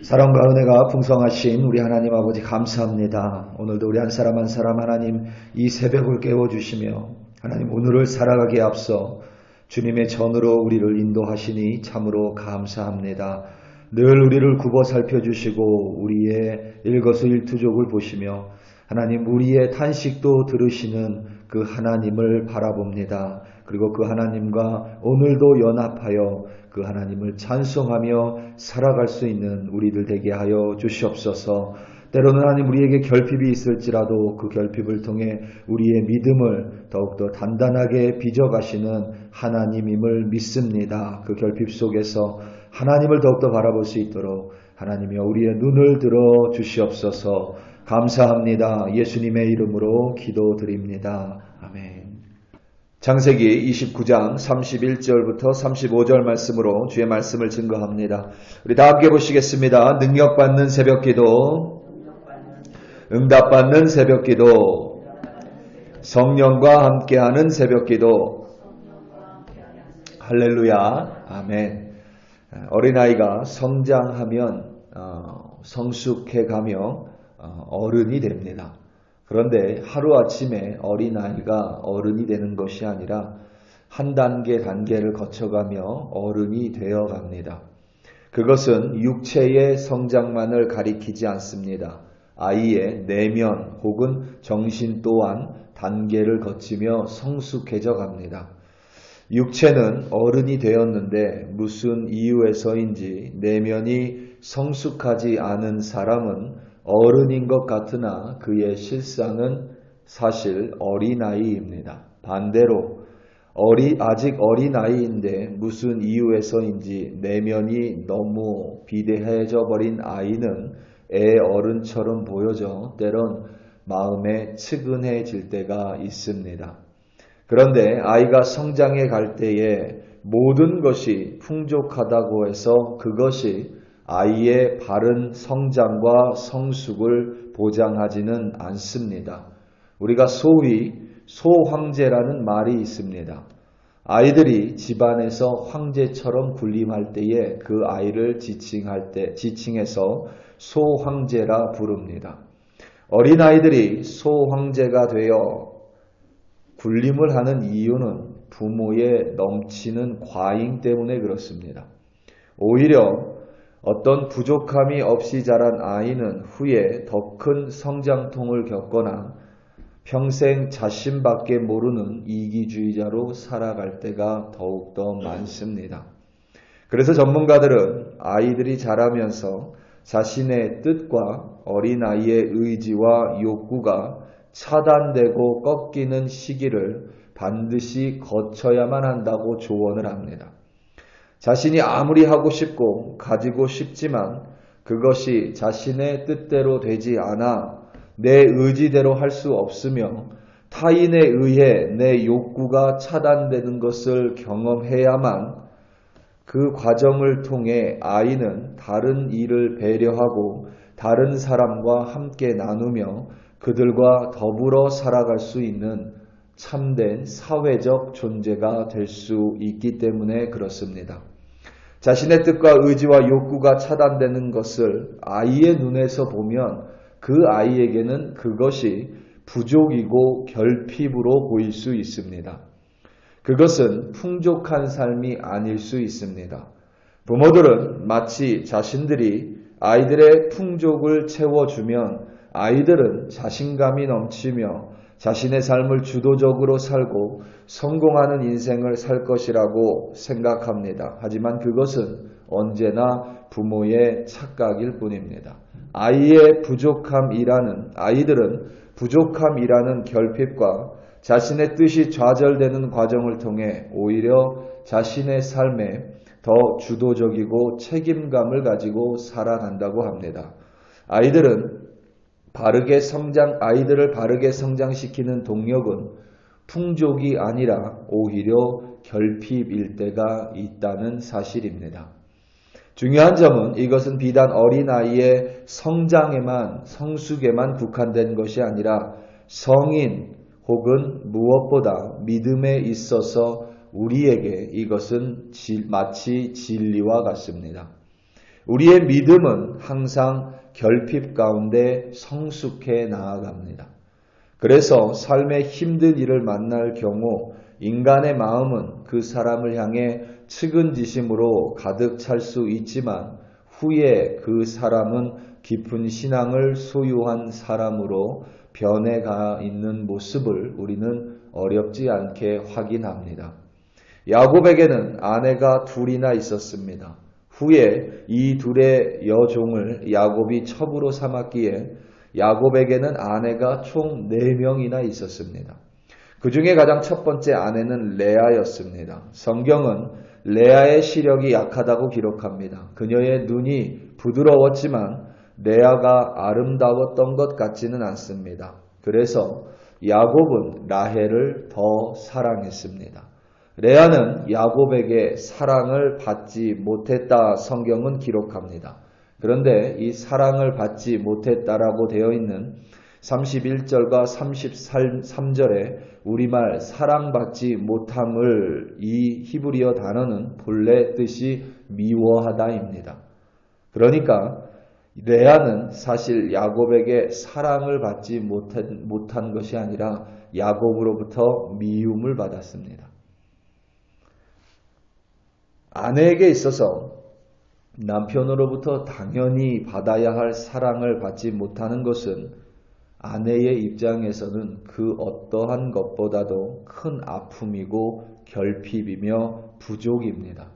사랑과 은혜가 풍성하신 우리 하나님 아버지 감사합니다. 오늘도 우리 한 사람 한 사람 하나님 이 새벽을 깨워주시며 하나님 오늘을 살아가기에 앞서 주님의 전으로 우리를 인도하시니 참으로 감사합니다. 늘 우리를 굽어 살펴주시고 우리의 일거수일투족을 보시며 하나님 우리의 탄식도 들으시는 그 하나님을 바라봅니다. 그리고 그 하나님과 오늘도 연합하여 그 하나님을 찬송하며 살아갈 수 있는 우리들 되게 하여 주시옵소서. 때로는 하나님 우리에게 결핍이 있을지라도 그 결핍을 통해 우리의 믿음을 더욱더 단단하게 빚어가시는 하나님임을 믿습니다. 그 결핍 속에서 하나님을 더욱더 바라볼 수 있도록 하나님이여 우리의 눈을 들어 주시옵소서. 감사합니다. 예수님의 이름으로 기도드립니다. 아멘. 창세기 29장 31절부터 35절 말씀으로 주의 말씀을 증거합니다. 우리 다 함께 보시겠습니다. 능력받는 새벽기도, 응답받는 새벽기도, 성령과 함께하는 새벽기도. 할렐루야. 아멘. 어린아이가 성장하면 성숙해가며 어른이 됩니다. 그런데 하루아침에 어린아이가 어른이 되는 것이 아니라 한 단계를 거쳐가며 어른이 되어갑니다. 그것은 육체의 성장만을 가리키지 않습니다. 아이의 내면 혹은 정신 또한 단계를 거치며 성숙해져 갑니다. 육체는 어른이 되었는데 무슨 이유에서인지 내면이 성숙하지 않은 사람은 어른인 것 같으나 그의 실상은 사실 어린아이입니다. 반대로 아직 어린아이인데 무슨 이유에서인지 내면이 너무 비대해져 버린 아이는 애 어른처럼 보여져 때론 마음에 측은해질 때가 있습니다. 그런데 아이가 성장해 갈 때에 모든 것이 풍족하다고 해서 그것이 아이의 바른 성장과 성숙을 보장하지는 않습니다. 우리가 소위 소황제라는 말이 있습니다. 아이들이 집안에서 황제처럼 군림할 때에 그 아이를 지칭해서 소황제라 부릅니다. 어린아이들이 소황제가 되어 군림을 하는 이유는 부모의 넘치는 과잉 때문에 그렇습니다. 오히려 어떤 부족함이 없이 자란 아이는 후에 더 큰 성장통을 겪거나 평생 자신밖에 모르는 이기주의자로 살아갈 때가 더욱더 많습니다. 그래서 전문가들은 아이들이 자라면서 자신의 뜻과 어린아이의 의지와 욕구가 차단되고 꺾이는 시기를 반드시 거쳐야만 한다고 조언을 합니다. 자신이 아무리 하고 싶고 가지고 싶지만 그것이 자신의 뜻대로 되지 않아 내 의지대로 할 수 없으며 타인에 의해 내 욕구가 차단되는 것을 경험해야만 그 과정을 통해 아이는 다른 이를 배려하고 다른 사람과 함께 나누며 그들과 더불어 살아갈 수 있는 참된 사회적 존재가 될 수 있기 때문에 그렇습니다. 자신의 뜻과 의지와 욕구가 차단되는 것을 아이의 눈에서 보면 그 아이에게는 그것이 부족이고 결핍으로 보일 수 있습니다. 그것은 풍족한 삶이 아닐 수 있습니다. 부모들은 마치 자신들이 아이들의 풍족을 채워주면 아이들은 자신감이 넘치며 자신의 삶을 주도적으로 살고 성공하는 인생을 살 것이라고 생각합니다. 하지만 그것은 언제나 부모의 착각일 뿐입니다. 아이들은 부족함이라는 결핍과 자신의 뜻이 좌절되는 과정을 통해 오히려 자신의 삶에 더 주도적이고 책임감을 가지고 살아간다고 합니다. 아이들을 바르게 성장시키는 동력은 풍족이 아니라 오히려 결핍일 때가 있다는 사실입니다. 중요한 점은 이것은 비단 어린아이의 성숙에만 국한된 것이 아니라 성인 혹은 무엇보다 믿음에 있어서 우리에게 이것은 마치 진리와 같습니다. 우리의 믿음은 항상 결핍 가운데 성숙해 나아갑니다. 그래서 삶의 힘든 일을 만날 경우 인간의 마음은 그 사람을 향해 측은지심으로 가득 찰 수 있지만 후에 그 사람은 깊은 신앙을 소유한 사람으로 변해가 있는 모습을 우리는 어렵지 않게 확인합니다. 야곱에게는 아내가 둘이나 있었습니다. 후에 이 둘의 여종을 야곱이 첩으로 삼았기에 야곱에게는 아내가 총 4명이나 있었습니다. 그 중에 가장 첫 번째 아내는 레아였습니다. 성경은 레아의 시력이 약하다고 기록합니다. 그녀의 눈이 부드러웠지만 레아가 아름다웠던 것 같지는 않습니다. 그래서 야곱은 라헬을 더 사랑했습니다. 레아는 야곱에게 사랑을 받지 못했다 성경은 기록합니다. 그런데 이 사랑을 받지 못했다라고 되어 있는 31절과 33절에 우리말 사랑받지 못함을 이 히브리어 단어는 본래 뜻이 미워하다입니다. 그러니까 레아는 사실 야곱에게 사랑을 받지 못한 것이 아니라 야곱으로부터 미움을 받았습니다. 아내에게 있어서 남편으로부터 당연히 받아야 할 사랑을 받지 못하는 것은 아내의 입장에서는 그 어떠한 것보다도 큰 아픔이고 결핍이며 부족입니다.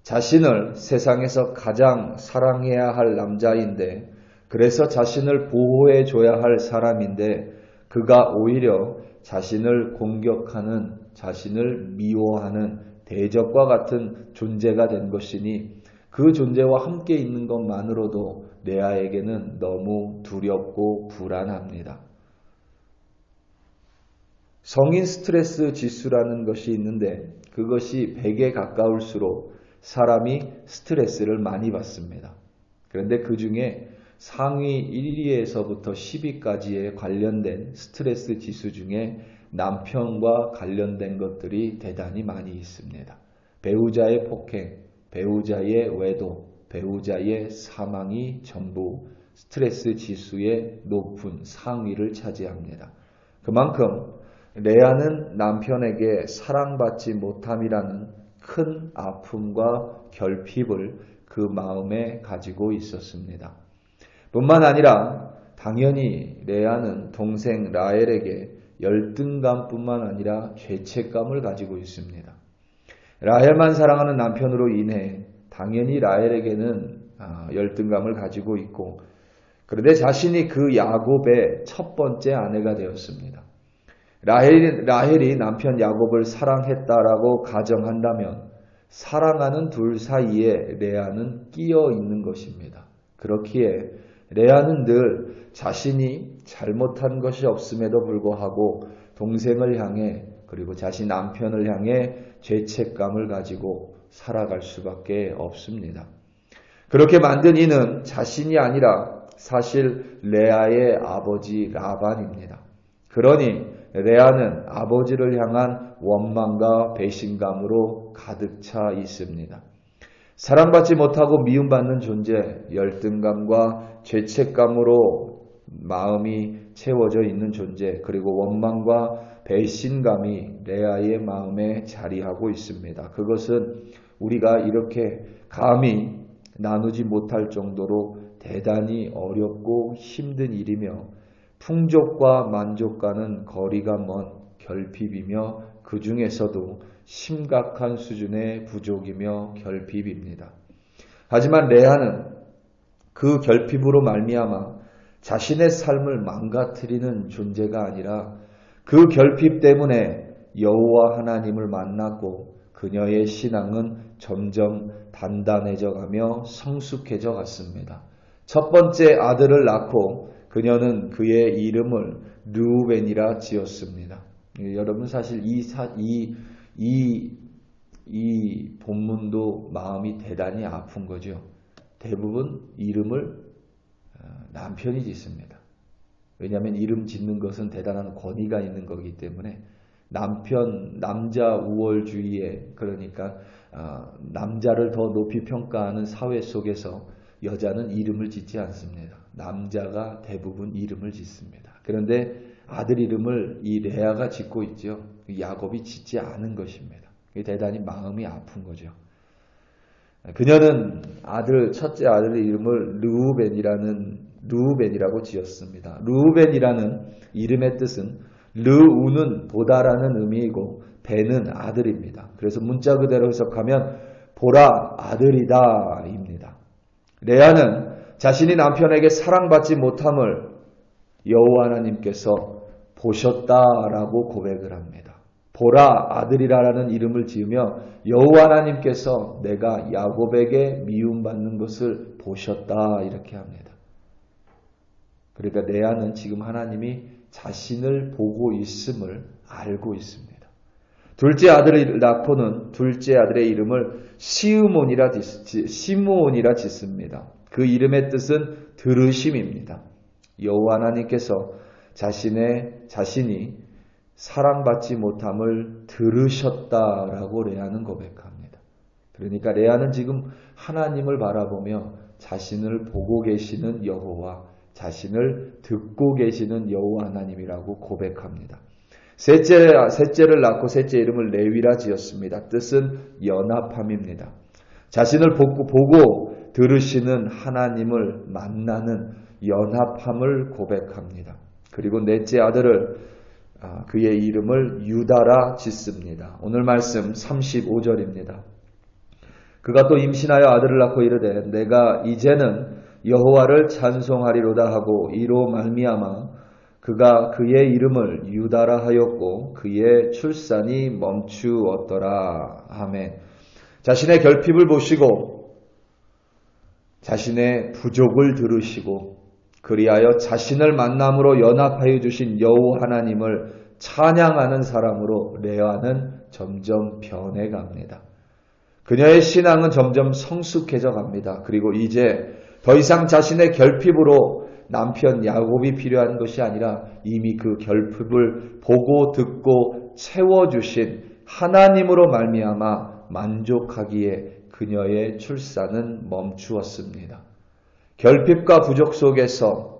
자신을 세상에서 가장 사랑해야 할 남자인데, 그래서 자신을 보호해 줘야 할 사람인데 그가 오히려 자신을 공격하는, 자신을 미워하는 대적과 같은 존재가 된 것이니 그 존재와 함께 있는 것만으로도 레아에게는 너무 두렵고 불안합니다. 성인 스트레스 지수라는 것이 있는데 그것이 100에 가까울수록 사람이 스트레스를 많이 받습니다. 그런데 그 중에 상위 1위에서부터 10위까지에 관련된 스트레스 지수 중에 남편과 관련된 것들이 대단히 많이 있습니다. 배우자의 폭행, 배우자의 외도, 배우자의 사망이 전부 스트레스 지수의 높은 상위를 차지합니다. 그만큼 레아는 남편에게 사랑받지 못함이라는 큰 아픔과 결핍을 그 마음에 가지고 있었습니다. 뿐만 아니라 당연히 레아는 동생 라헬에게 열등감뿐만 아니라 죄책감을 가지고 있습니다. 라헬만 사랑하는 남편으로 인해 당연히 라헬에게는 열등감을 가지고 있고, 그런데 자신이 그 야곱의 첫 번째 아내가 되었습니다. 라헬이 남편 야곱을 사랑했다라고 가정한다면 사랑하는 둘 사이에 레아는 끼어 있는 것입니다. 그렇기에 레아는 늘 자신이 잘못한 것이 없음에도 불구하고 동생을 향해, 그리고 자신 남편을 향해 죄책감을 가지고 살아갈 수밖에 없습니다. 그렇게 만든 이는 자신이 아니라 사실 레아의 아버지 라반입니다. 그러니 레아는 아버지를 향한 원망과 배신감으로 가득 차 있습니다. 사랑받지 못하고 미움받는 존재, 열등감과 죄책감으로 마음이 채워져 있는 존재, 그리고 원망과 배신감이 레아의 마음에 자리하고 있습니다. 그것은 우리가 이렇게 감히 나누지 못할 정도로 대단히 어렵고 힘든 일이며 풍족과 만족과는 거리가 먼 결핍이며 그 중에서도 심각한 수준의 부족이며 결핍입니다. 하지만 레아는 그 결핍으로 말미암아 자신의 삶을 망가뜨리는 존재가 아니라 그 결핍 때문에 여호와 하나님을 만났고 그녀의 신앙은 점점 단단해져 가며 성숙해져 갔습니다. 첫 번째 아들을 낳고 그녀는 그의 이름을 르우벤이라 지었습니다. 여러분 사실 이 본문도 마음이 대단히 아픈 거죠. 대부분 이름을 남편이 짓습니다. 왜냐하면 이름 짓는 것은 대단한 권위가 있는 거기 때문에 남자 우월주의에 그러니까 남자를 더 높이 평가하는 사회 속에서 여자는 이름을 짓지 않습니다. 남자가 대부분 이름을 짓습니다. 그런데 아들 이름을 이 레아가 짓고 있죠. 야곱이 짓지 않은 것입니다. 대단히 마음이 아픈 거죠. 그녀는 첫째 아들의 이름을 르우벤이라고 지었습니다. 르우벤이라는 이름의 뜻은 르우는 보다라는 의미이고 벤은 아들입니다. 그래서 문자 그대로 해석하면 보라 아들이다 입니다. 레아는 자신이 남편에게 사랑받지 못함을 여호와 하나님께서 보셨다라고 고백을 합니다. 보라 아들이라는 이름을 지으며 여호와 하나님께서 내가 야곱에게 미움받는 것을 보셨다 이렇게 합니다. 그러니까 레아는 지금 하나님이 자신을 보고 있음을 알고 있습니다. 둘째 아들을 낳고는 둘째 아들의 이름을 시므온이라 짓습니다. 그 이름의 뜻은 들으심입니다. 여호와 하나님께서 자신이 사랑받지 못함을 들으셨다라고 레아는 고백합니다. 그러니까 레아는 지금 하나님을 바라보며 자신을 보고 계시는 여호와, 자신을 듣고 계시는 여호와 하나님이라고 고백합니다. 셋째를 낳고 셋째 이름을 레위라 지었습니다. 뜻은 연합함입니다. 자신을 보고 들으시는 하나님을 만나는 연합함을 고백합니다. 그리고 넷째 아들을 그의 이름을 유다라 짓습니다. 오늘 말씀 35절입니다. 그가 또 임신하여 아들을 낳고 이르되 내가 이제는 여호와를 찬송하리로다 하고 이로 말미암아 그가 그의 이름을 유다라 하였고 그의 출산이 멈추었더라. 아멘. 자신의 결핍을 보시고 자신의 부족을 들으시고 그리하여 자신을 만남으로 연합하여 주신 여호와 하나님을 찬양하는 사람으로 레아는 점점 변해갑니다. 그녀의 신앙은 점점 성숙해져 갑니다. 그리고 이제 더 이상 자신의 결핍으로 남편 야곱이 필요한 것이 아니라 이미 그 결핍을 보고 듣고 채워주신 하나님으로 말미암아 만족하기에 그녀의 출산은 멈추었습니다. 결핍과 부족 속에서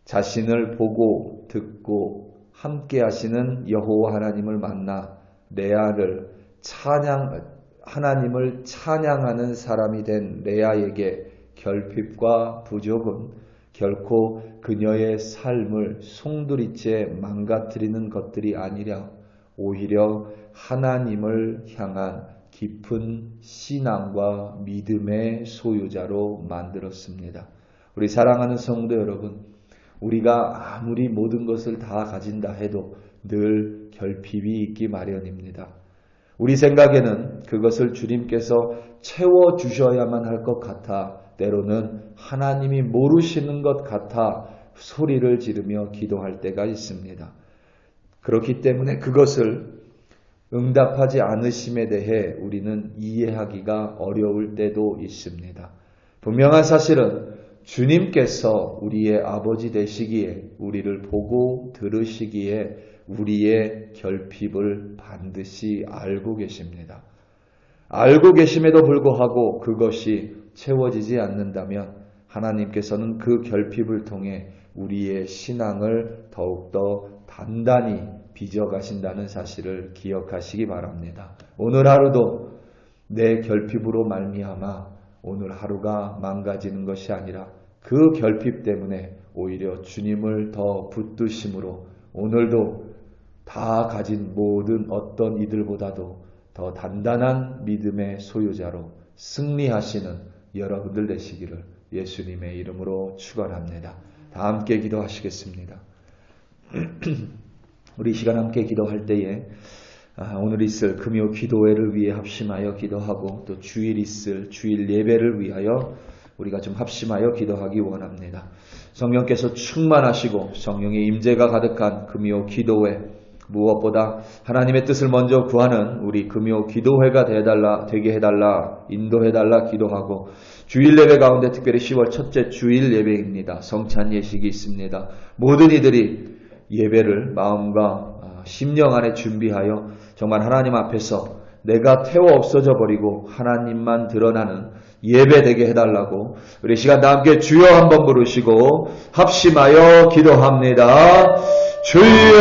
자신을 보고 듣고 함께 하시는 여호와 하나님을 만나 레아를 하나님을 찬양하는 사람이 된 레아에게 결핍과 부족은 결코 그녀의 삶을 송두리째 망가뜨리는 것들이 아니라 오히려 하나님을 향한 깊은 신앙과 믿음의 소유자로 만들었습니다. 우리 사랑하는 성도 여러분, 우리가 아무리 모든 것을 다 가진다 해도 늘 결핍이 있기 마련입니다. 우리 생각에는 그것을 주님께서 채워주셔야만 할 것 같아 때로는 하나님이 모르시는 것 같아 소리를 지르며 기도할 때가 있습니다. 그렇기 때문에 그것을 응답하지 않으심에 대해 우리는 이해하기가 어려울 때도 있습니다. 분명한 사실은 주님께서 우리의 아버지 되시기에 우리를 보고 들으시기에 우리의 결핍을 반드시 알고 계십니다. 알고 계심에도 불구하고 그것이 채워지지 않는다면 하나님께서는 그 결핍을 통해 우리의 신앙을 더욱더 단단히 빚어가신다는 사실을 기억하시기 바랍니다. 오늘 하루도 내 결핍으로 말미암아 오늘 하루가 망가지는 것이 아니라 그 결핍 때문에 오히려 주님을 더 붙드심으로 오늘도 다 가진 모든 어떤 이들보다도 더 단단한 믿음의 소유자로 승리하시는 여러분들 되시기를 예수님의 이름으로 축원합니다. 다 함께 기도하시겠습니다. 우리 시간 함께 기도할 때에 오늘 있을 금요 기도회를 위해 합심하여 기도하고 또 주일 있을 주일 예배를 위하여 우리가 좀 합심하여 기도하기 원합니다. 성령께서 충만하시고 성령의 임재가 가득한 금요 기도회, 무엇보다 하나님의 뜻을 먼저 구하는 우리 금요 기도회가 되게 해달라, 인도해달라 기도하고, 주일 예배 가운데 특별히 10월 첫째 주일 예배입니다. 성찬 예식이 있습니다. 모든 이들이 예배를 마음과 심령 안에 준비하여 정말 하나님 앞에서 내가 태워 없어져 버리고 하나님만 드러나는 예배되게 해달라고 우리 시간 다 함께 주여 한번 부르시고 합심하여 기도합니다. 주여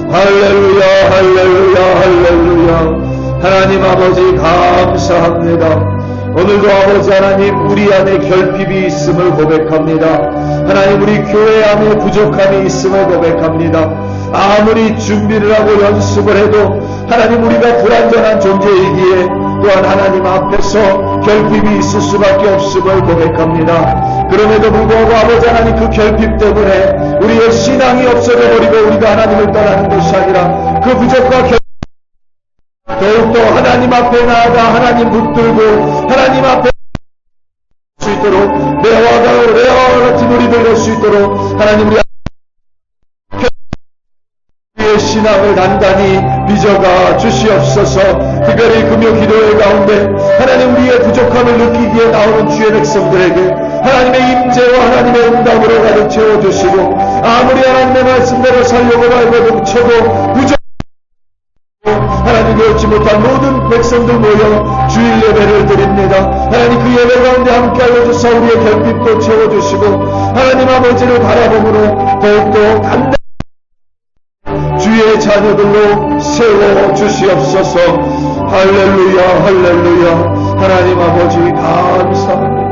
할렐루야 할렐루야 할렐루야. 하나님 아버지 감사합니다. 오늘도 아버지 하나님 우리 안에 결핍이 있음을 고백합니다. 하나님 우리 교회 안에 부족함이 있음을 고백합니다. 아무리 준비를 하고 연습을 해도 하나님 우리가 불완전한 존재이기에 또한 하나님 앞에서 결핍이 있을 수밖에 없음을 고백합니다. 그럼에도 불구하고 아버지 하나님 그 결핍 때문에 우리의 신앙이 없어져 버리고 우리가 하나님을 떠나는 것이 아니라 그 부족과 더욱더 하나님 앞에 나아가 하나님 붙들고 하나님 앞에 수 있도록 레아와 같은 우리들 될 수 있도록 하나님 우리의 신앙을 단단히 빚어가 주시옵소서. 특별히 금요 기도회 가운데 하나님 우리의 부족함을 느끼기에 나오는 주의 백성들에게 하나님의 임재와 하나님의 응답으로 가득 채워주시고 아무리 하나님의 말씀대로 살려고 말고 쳐도 부족 하나님이 얻지 못한 모든 백성들 모여 주일 예배를 드립니다. 하나님 그 예배 가운데 함께하여 주사 우리의 결핍도 채워주시고 하나님 아버지를 바라봄으로 더욱더 간단히 주의 자녀들로 세워주시옵소서. 할렐루야 할렐루야. 하나님 아버지 감사합니다.